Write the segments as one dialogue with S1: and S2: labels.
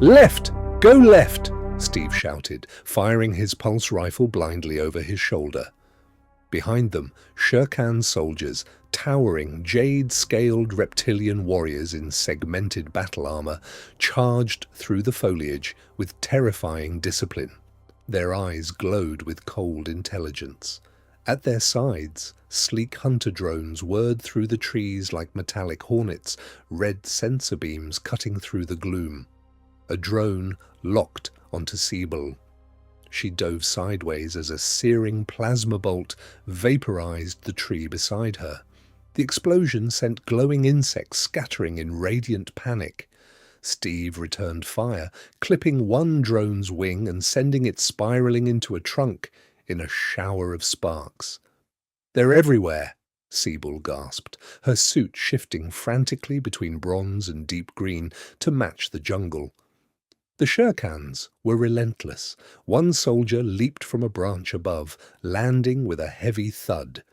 S1: Left! Go left! Steve shouted, firing his pulse rifle blindly over his shoulder. Behind them, Shere Khan's soldiers, towering, jade-scaled reptilian warriors in segmented battle armor, charged through the foliage with terrifying discipline. Their eyes glowed with cold intelligence. At their sides, sleek hunter drones whirred through the trees like metallic hornets, red sensor beams cutting through the gloom. A drone locked onto Sibyl. She dove sideways as a searing plasma bolt vaporized the tree beside her. The explosion sent glowing insects scattering in radiant panic. Steve returned fire, clipping one drone's wing and sending it spiraling into a trunk in a shower of sparks. "They're everywhere," Sibyl gasped, her suit shifting frantically between bronze and deep green to match the jungle. The Shere Khans were relentless. One soldier leaped from a branch above, landing with a heavy thud.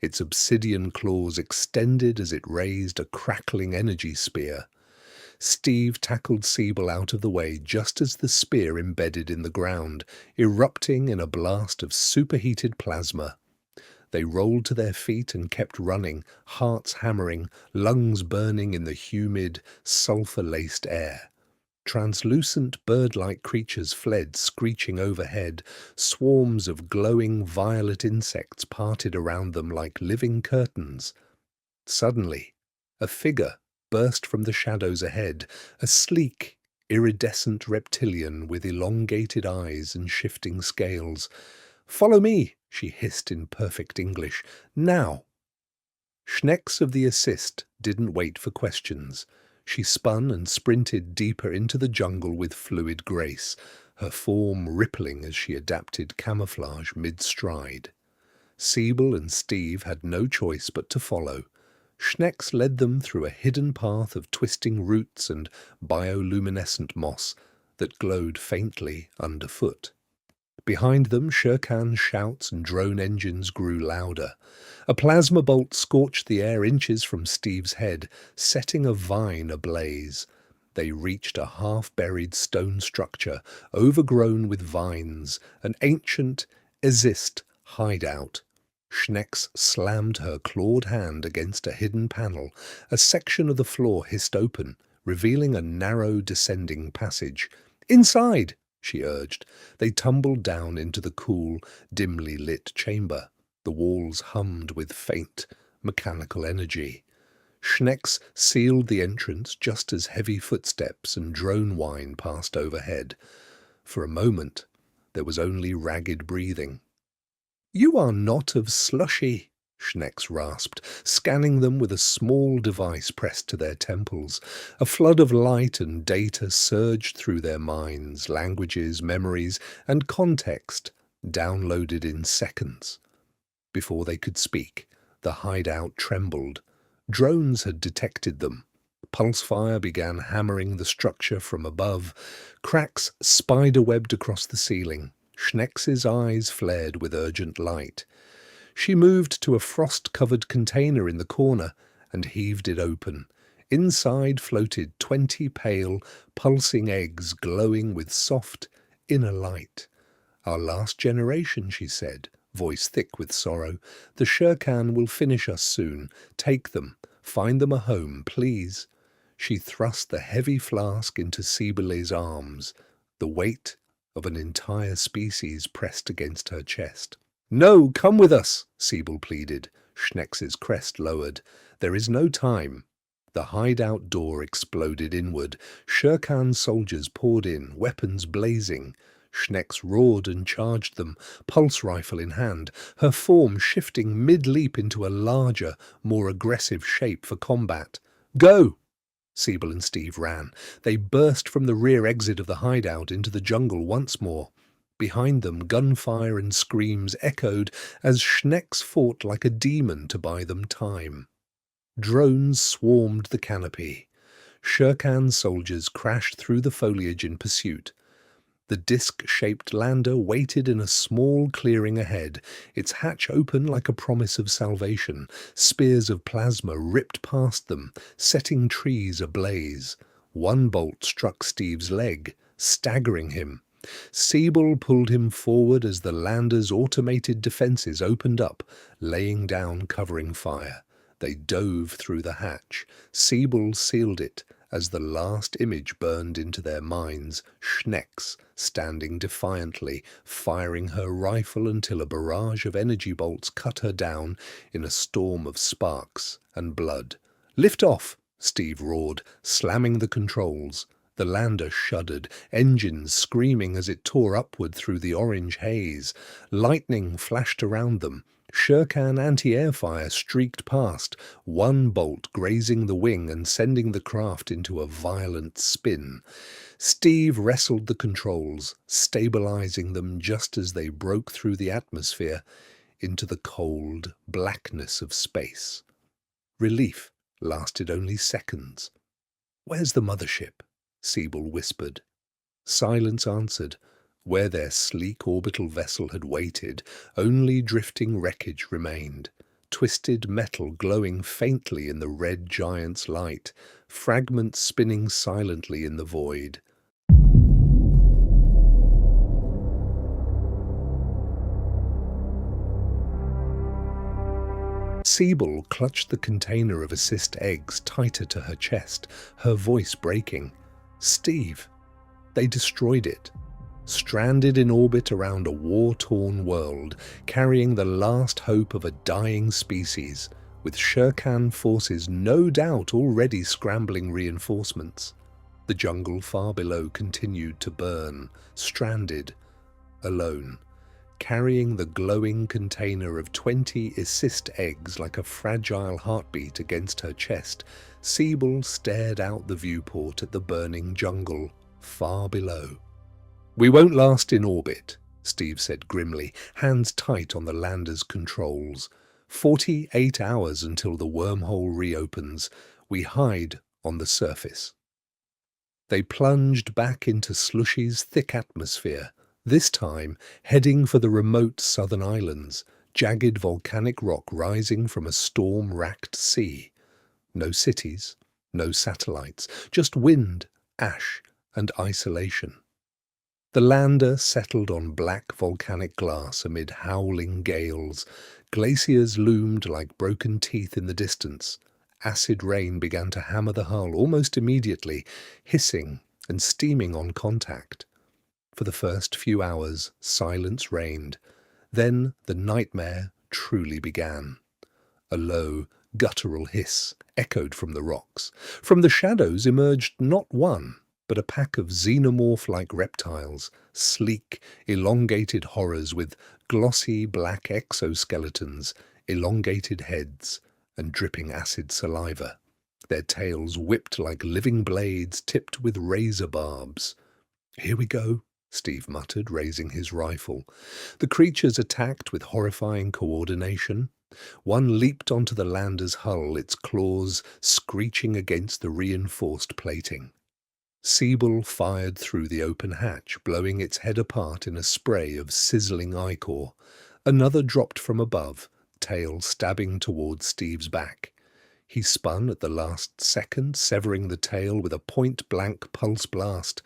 S1: Its obsidian claws extended as it raised a crackling energy spear. Steve tackled Sibyl out of the way just as the spear embedded in the ground, erupting in a blast of superheated plasma. They rolled to their feet and kept running, hearts hammering, lungs burning in the humid, sulphur-laced air. Translucent bird-like creatures fled, screeching overhead. Swarms of glowing violet insects parted around them like living curtains. Suddenly, a figure burst from the shadows ahead, a sleek, iridescent reptilian with elongated eyes and shifting scales. "Follow me," she hissed in perfect English. "Now!" Schnex of the assist didn't wait for questions. She spun and sprinted deeper into the jungle with fluid grace, her form rippling as she adapted camouflage mid-stride. Sibyl and Steve had no choice but to follow. Schnex led them through a hidden path of twisting roots and bioluminescent moss that glowed faintly underfoot. Behind them, Shere Khan's shouts and drone engines grew louder. A plasma bolt scorched the air inches from Steve's head, setting a vine ablaze. They reached a half-buried stone structure, overgrown with vines, an ancient Ezist hideout. Schnex slammed her clawed hand against a hidden panel. A section of the floor hissed open, revealing a narrow descending passage. "Inside!" she urged. They tumbled down into the cool, dimly lit chamber. The walls hummed with faint, mechanical energy. Schnex sealed the entrance just as heavy footsteps and drone whine passed overhead. For a moment, there was only ragged breathing. "You are not of slushy," Schnex rasped, scanning them with a small device pressed to their temples. A flood of light and data surged through their minds, languages, memories, and context downloaded in seconds. Before they could speak, the hideout trembled. Drones had detected them. Pulse fire began hammering the structure from above. Cracks spider-webbed across the ceiling. Schnex's eyes flared with urgent light. She moved to a frost-covered container in the corner and heaved it open. Inside floated 20 pale, pulsing eggs glowing with soft, inner light. "Our last generation," she said, voice thick with sorrow. "The Shere Khan will finish us soon. Take them. Find them a home, please." She thrust the heavy flask into Sibyl's arms, the weight of an entire species pressed against her chest. "No, come with us," Sibyl pleaded. Schnex's crest lowered. "There is no time." The hideout door exploded inward. Shere Khan's soldiers poured in, weapons blazing. Schnex roared and charged them, pulse rifle in hand, her form shifting mid-leap into a larger, more aggressive shape for combat. "Go!" Sibyl and Steve ran. They burst from the rear exit of the hideout into the jungle once more. Behind them, gunfire and screams echoed as Schnex fought like a demon to buy them time. Drones swarmed the canopy. Shere Khan's soldiers crashed through the foliage in pursuit. The disc-shaped lander waited in a small clearing ahead, its hatch open like a promise of salvation. Spears of plasma ripped past them, setting trees ablaze. One bolt struck Steve's leg, staggering him. Siebel pulled him forward as the lander's automated defenses opened up, laying down covering fire. They dove through the hatch. Siebel sealed it as the last image burned into their minds, Schnex standing defiantly, firing her rifle until a barrage of energy bolts cut her down in a storm of sparks and blood. "Lift off!" Steve roared, slamming the controls. The lander shuddered, engines screaming as it tore upward through the orange haze. Lightning flashed around them. Shurkan anti-air fire streaked past, one bolt grazing the wing and sending the craft into a violent spin. Steve wrestled the controls, stabilizing them just as they broke through the atmosphere into the cold blackness of space. Relief lasted only seconds. "Where's the mothership?" Siebel whispered. Silence answered. Where their sleek orbital vessel had waited, only drifting wreckage remained. Twisted metal glowing faintly in the red giant's light, fragments spinning silently in the void. Siebel clutched the container of assist eggs tighter to her chest, her voice breaking. "Steve, they destroyed it." Stranded in orbit around a war-torn world, carrying the last hope of a dying species, with Shurkan forces no doubt already scrambling reinforcements. The jungle far below continued to burn, stranded, alone, carrying the glowing container of 20 assist eggs like a fragile heartbeat against her chest. Siebel stared out the viewport at the burning jungle far below. "We won't last in orbit," Steve said grimly, hands tight on the lander's controls. 48 hours until the wormhole reopens. We hide on the surface." They plunged back into Slushy's thick atmosphere, this time heading for the remote southern islands, jagged volcanic rock rising from a storm-racked sea. No cities, no satellites, just wind, ash, and isolation. The lander settled on black volcanic glass amid howling gales. Glaciers loomed like broken teeth in the distance. Acid rain began to hammer the hull almost immediately, hissing and steaming on contact. For the first few hours, silence reigned. Then the nightmare truly began. A low, guttural hiss echoed from the rocks. From the shadows emerged not one, but a pack of xenomorph-like reptiles, sleek, elongated horrors with glossy black exoskeletons, elongated heads, and dripping acid saliva. Their tails whipped like living blades tipped with razor barbs. "Here we go," Steve muttered, raising his rifle. The creatures attacked with horrifying coordination. One leaped onto the lander's hull, its claws screeching against the reinforced plating. Siebel fired through the open hatch, blowing its head apart in a spray of sizzling ichor. Another dropped from above, tail stabbing towards Steve's back. He spun at the last second, severing the tail with a point-blank pulse blast.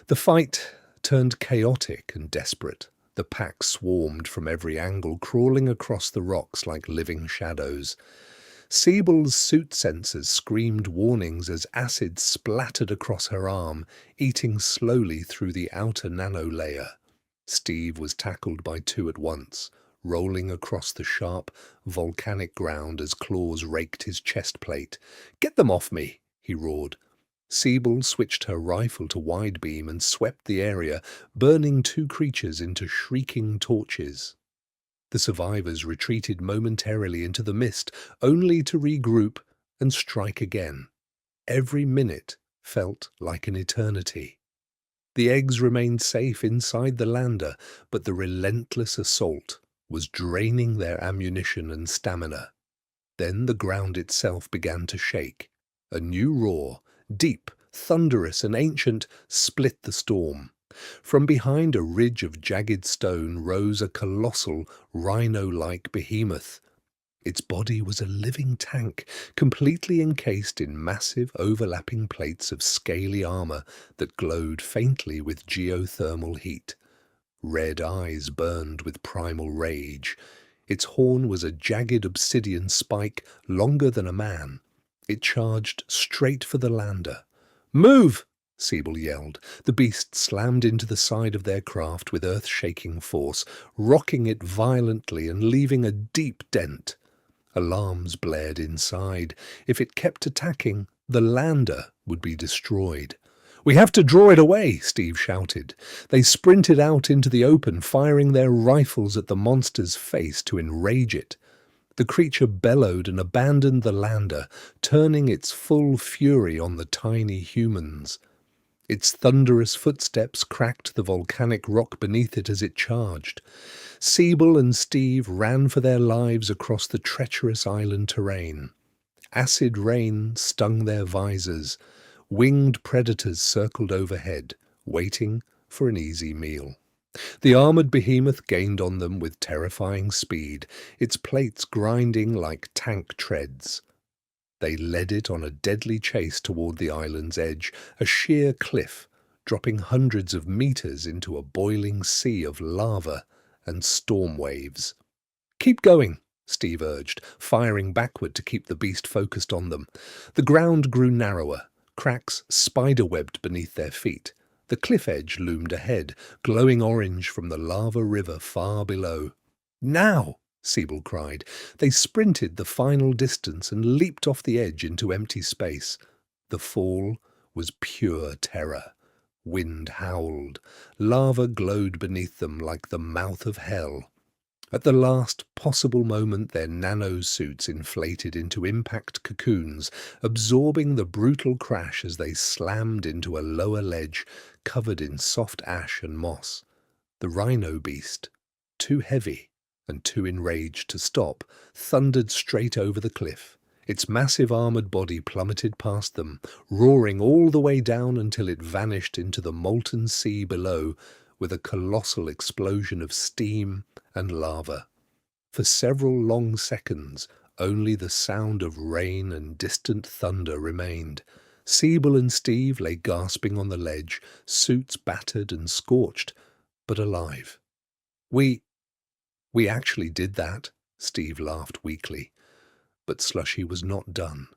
S1: The fight turned chaotic and desperate. The pack swarmed from every angle, crawling across the rocks like living shadows. Siebel's suit sensors screamed warnings as acid splattered across her arm, eating slowly through the outer nano-layer. Steve was tackled by two at once, rolling across the sharp, volcanic ground as claws raked his chest plate. "Get them off me!" he roared. Siebel switched her rifle to wide beam and swept the area, burning two creatures into shrieking torches. The survivors retreated momentarily into the mist, only to regroup and strike again. Every minute felt like an eternity. The eggs remained safe inside the lander, but the relentless assault was draining their ammunition and stamina. Then the ground itself began to shake. A new roar, deep, thunderous and ancient, split the storm. From behind a ridge of jagged stone rose a colossal, rhino-like behemoth. Its body was a living tank, completely encased in massive overlapping plates of scaly armor that glowed faintly with geothermal heat. Red eyes burned with primal rage. Its horn was a jagged obsidian spike longer than a man. It charged straight for the lander. "Move!" Siebel yelled. The beast slammed into the side of their craft with earth-shaking force, rocking it violently and leaving a deep dent. Alarms blared inside. If it kept attacking, the lander would be destroyed. "We have to draw it away," Steve shouted. They sprinted out into the open, firing their rifles at the monster's face to enrage it. The creature bellowed and abandoned the lander, turning its full fury on the tiny humans. Its thunderous footsteps cracked the volcanic rock beneath it as it charged. Siebel and Steve ran for their lives across the treacherous island terrain. Acid rain stung their visors. Winged predators circled overhead, waiting for an easy meal. The armored behemoth gained on them with terrifying speed, its plates grinding like tank treads. They led it on a deadly chase toward the island's edge, a sheer cliff, dropping hundreds of meters into a boiling sea of lava and storm waves. "Keep going," Steve urged, firing backward to keep the beast focused on them. The ground grew narrower, cracks spiderwebbed beneath their feet. The cliff edge loomed ahead, glowing orange from the lava river far below. "Now!" Siebel cried. They sprinted the final distance and leaped off the edge into empty space. The fall was pure terror. Wind howled. Lava glowed beneath them like the mouth of hell. At the last possible moment, their nanosuits inflated into impact cocoons, absorbing the brutal crash as they slammed into a lower ledge covered in soft ash and moss. The rhino beast, too heavy and too enraged to stop, thundered straight over the cliff. Its massive armored body plummeted past them, roaring all the way down until it vanished into the molten sea below with a colossal explosion of steam and lava. For several long seconds, only the sound of rain and distant thunder remained. Siebel and Steve lay gasping on the ledge, suits battered and scorched, but alive. We actually did that," Steve laughed weakly. But Slushy was not done.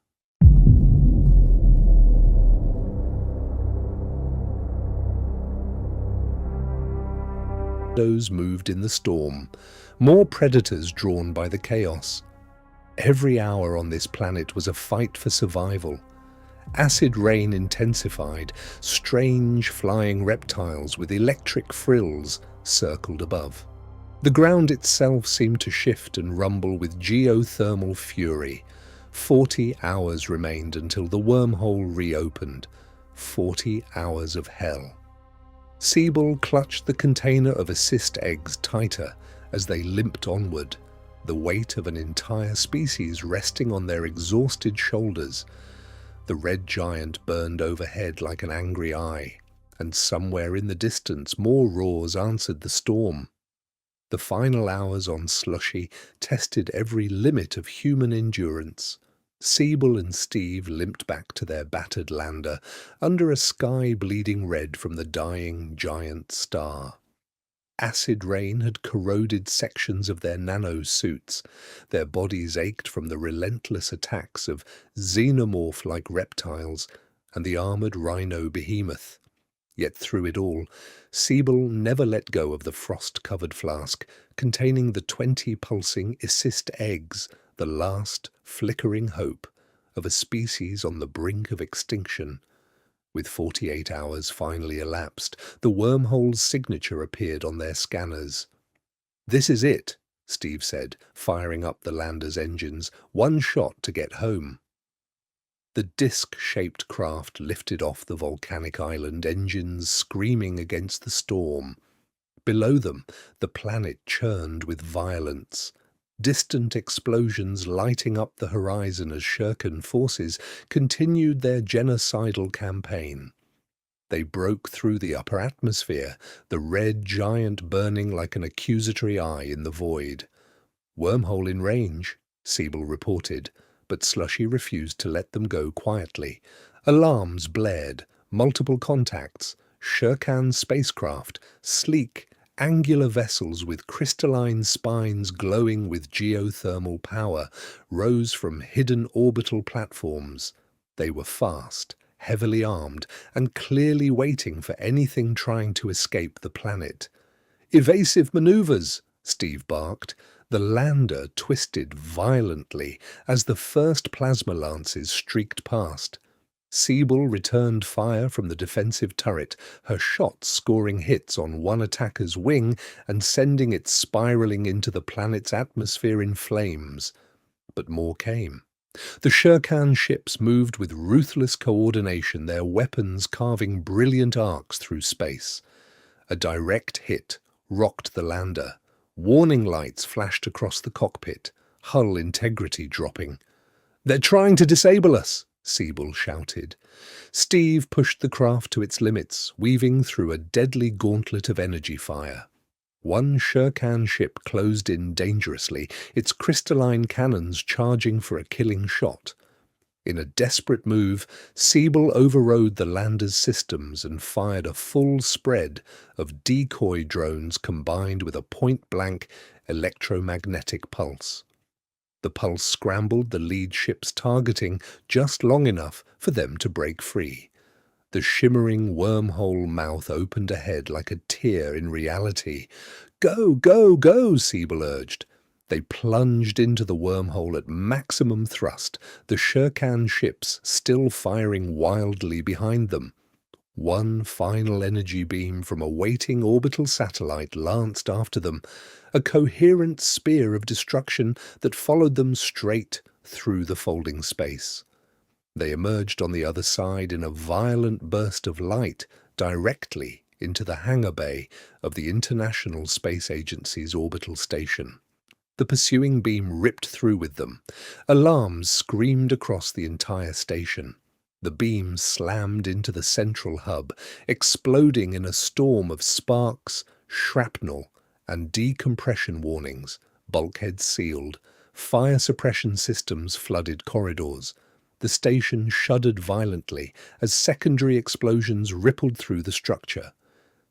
S1: Shadows moved in the storm, more predators drawn by the chaos. Every hour on this planet was a fight for survival. Acid rain intensified, strange flying reptiles with electric frills circled above. The ground itself seemed to shift and rumble with geothermal fury. 40 hours remained until the wormhole reopened. 40 hours of hell. Siebel clutched the container of assist eggs tighter as they limped onward, the weight of an entire species resting on their exhausted shoulders. The red giant burned overhead like an angry eye, and somewhere in the distance more roars answered the storm. The final hours on Slushy tested every limit of human endurance. Siebel and Steve limped back to their battered lander, under a sky bleeding red from the dying giant star. Acid rain had corroded sections of their nano-suits. Their bodies ached from the relentless attacks of xenomorph-like reptiles and the armored rhino behemoth. Yet through it all, Siebel never let go of the frost-covered flask containing the 20 pulsing assist eggs, the last flickering hope of a species on the brink of extinction. With 48 hours finally elapsed, the wormhole's signature appeared on their scanners. "This is it," Steve said, firing up the lander's engines. "One shot to get home." The disc-shaped craft lifted off the volcanic island, engines screaming against the storm. Below them, the planet churned with violence. Distant explosions lighting up the horizon as Shirkan forces continued their genocidal campaign. They broke through the upper atmosphere, the red giant burning like an accusatory eye in the void. "Wormhole in range," Siebel reported, but Slushy refused to let them go quietly. Alarms blared, multiple contacts, Shirkan spacecraft, sleek, angular vessels with crystalline spines glowing with geothermal power, rose from hidden orbital platforms. They were fast, heavily armed, and clearly waiting for anything trying to escape the planet. "Evasive maneuvers!" Steve barked. The lander twisted violently as the first plasma lances streaked past. Siebel returned fire from the defensive turret, her shots scoring hits on one attacker's wing and sending it spiraling into the planet's atmosphere in flames. But more came. The Shirkan ships moved with ruthless coordination, their weapons carving brilliant arcs through space. A direct hit rocked the lander. Warning lights flashed across the cockpit, hull integrity dropping. "They're trying to disable us!" Siebel shouted. Steve pushed the craft to its limits, weaving through a deadly gauntlet of energy fire. One Shirkan ship closed in dangerously, its crystalline cannons charging for a killing shot. In a desperate move, Siebel overrode the lander's systems and fired a full spread of decoy drones combined with a point-blank electromagnetic pulse. The pulse scrambled the lead ship's targeting just long enough for them to break free. The shimmering wormhole mouth opened ahead like a tear in reality. "Go, go, go," Siebel urged. They plunged into the wormhole at maximum thrust, the Shirkan ships still firing wildly behind them. One final energy beam from a waiting orbital satellite lanced after them, a coherent spear of destruction that followed them straight through the folding space. They emerged on the other side in a violent burst of light directly into the hangar bay of the International Space Agency's orbital station. The pursuing beam ripped through with them. Alarms screamed across the entire station. The beam slammed into the central hub, exploding in a storm of sparks, shrapnel, and decompression warnings. Bulkheads sealed. Fire suppression systems flooded corridors. The station shuddered violently as secondary explosions rippled through the structure.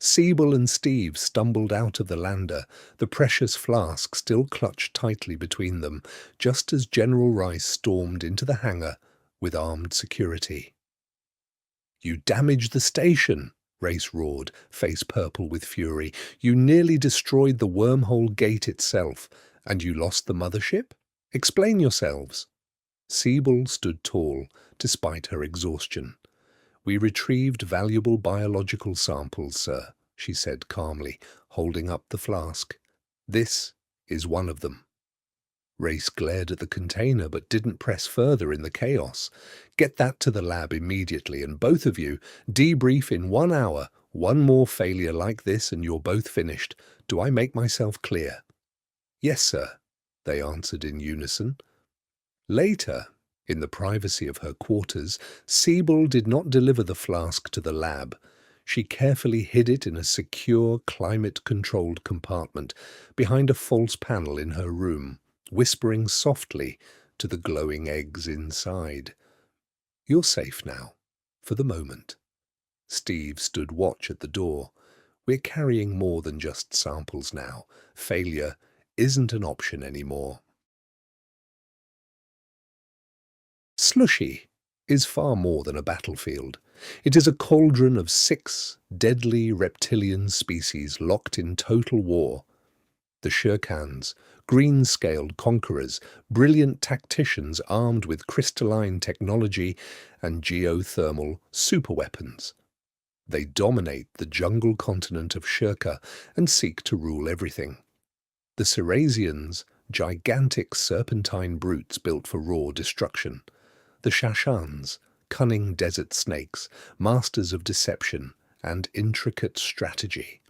S1: Siebel and Steve stumbled out of the lander, the precious flask still clutched tightly between them, just as General Rice stormed into the hangar with armed security. "You damaged the station," Race roared, face purple with fury. "You nearly destroyed the wormhole gate itself, and you lost the mothership? Explain yourselves." Siebel stood tall, despite her exhaustion. "We retrieved valuable biological samples, sir," she said calmly, holding up the flask. "This is one of them." Race glared at the container but didn't press further in the chaos. "Get that to the lab immediately, and both of you, debrief in 1 hour. One more failure like this and you're both finished. Do I make myself clear?" "Yes, sir," they answered in unison. Later, in the privacy of her quarters, Siebel did not deliver the flask to the lab. She carefully hid it in a secure, climate-controlled compartment behind a false panel in her room, whispering softly to the glowing eggs inside. "You're safe now, for the moment." Steve stood watch at the door. "We're carrying more than just samples now. Failure isn't an option anymore." Slushy is far more than a battlefield. It is a cauldron of 6 deadly reptilian species locked in total war. The Shirkans, green-scaled conquerors, brilliant tacticians armed with crystalline technology and geothermal superweapons. They dominate the jungle continent of Shirka and seek to rule everything. The Cirasians, gigantic serpentine brutes built for raw destruction. The Shashans, cunning desert snakes, masters of deception and intricate strategy.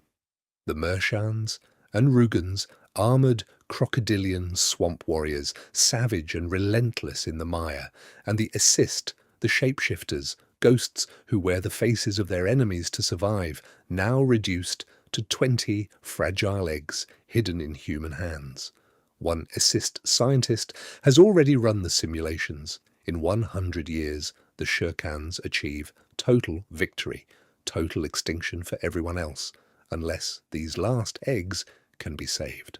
S1: The Mershans and Rugans, armoured crocodilian swamp warriors, savage and relentless in the mire, and the Assist, the shapeshifters, ghosts who wear the faces of their enemies to survive, now reduced to 20 fragile eggs hidden in human hands. One assist scientist has already run the simulations. In 100 years, the Shurkans achieve total victory, total extinction for everyone else, unless these last eggs can be saved.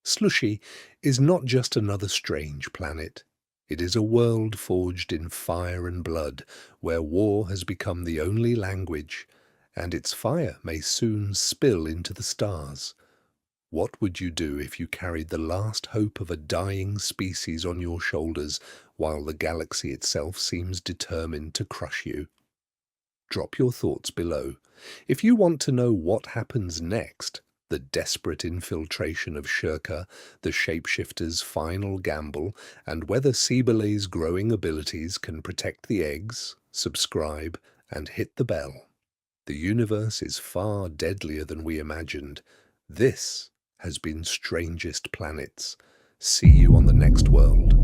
S1: Slushy is not just another strange planet. It is a world forged in fire and blood, where war has become the only language, and its fire may soon spill into the stars. What would you do if you carried the last hope of a dying species on your shoulders while the galaxy itself seems determined to crush you? Drop your thoughts below. If you want to know what happens next, the desperate infiltration of Shurka, the shapeshifter's final gamble, and whether Cibele's growing abilities can protect the eggs, subscribe and hit the bell. The universe is far deadlier than we imagined. This has been Strangest Planets. See you on the next world.